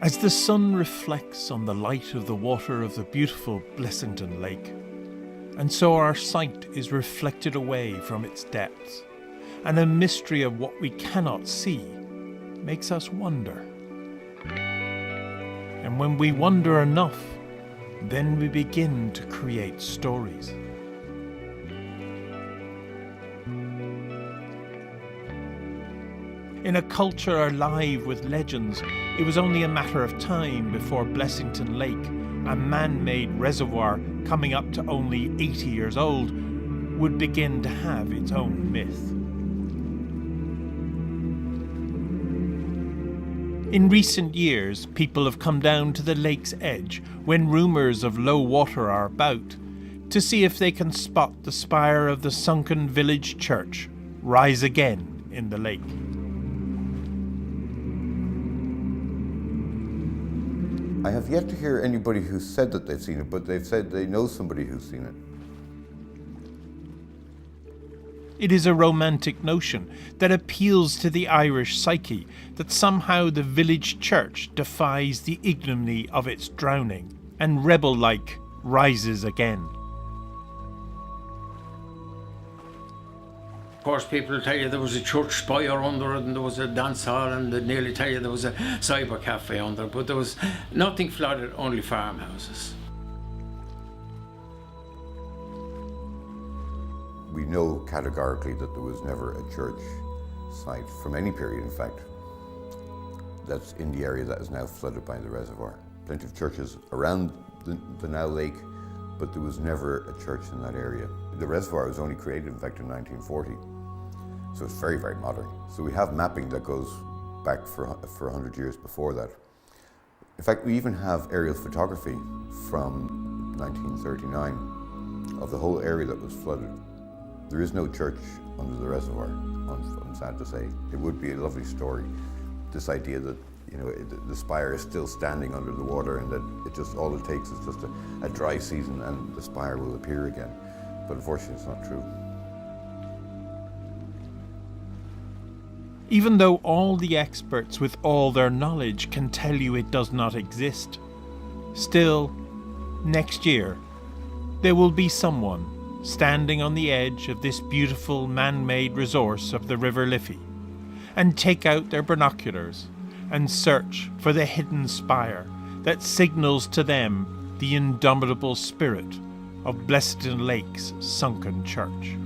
As the sun reflects on the light of the water of the beautiful Blessington Lake, and so our sight is reflected away from its depths, and a mystery of what we cannot see makes us wonder. And when we wonder enough, then we begin to create stories. In a culture alive with legends, it was only a matter of time before Blessington Lake, a man-made reservoir coming up to only 80 years old, would begin to have its own myth. In recent years, people have come down to the lake's edge when rumours of low water are about to see if they can spot the spire of the sunken village church rise again in the lake. I have yet to hear anybody who said that they've seen it, but they've said they know somebody who's seen it. It is a romantic notion that appeals to the Irish psyche that somehow the village church defies the ignominy of its drowning and rebel-like rises again. Of course, people will tell you there was a church spire under it and there was a dance hall, and they'd nearly tell you there was a cyber cafe under it, but there was nothing flooded, only farmhouses. We know categorically that there was never a church site from any period, in fact, that's in the area that is now flooded by the reservoir. Plenty of churches around the now lake, but there was never a church in that area. The reservoir was only created, in fact, in 1940, so it's very, very modern. So we have mapping that goes back for 100 years before that. In fact, we even have aerial photography from 1939 of the whole area that was flooded. There is no church under the reservoir, I'm sad to say. It would be a lovely story, this idea that the spire is still standing under the water and that all it takes is just a dry season and the spire will appear again. But unfortunately, it's not true. Even though all the experts with all their knowledge can tell you it does not exist, still, next year, there will be someone standing on the edge of this beautiful man-made resource of the River Liffey and take out their binoculars and search for the hidden spire that signals to them the indomitable spirit of Blessington Lake's Sunken Church.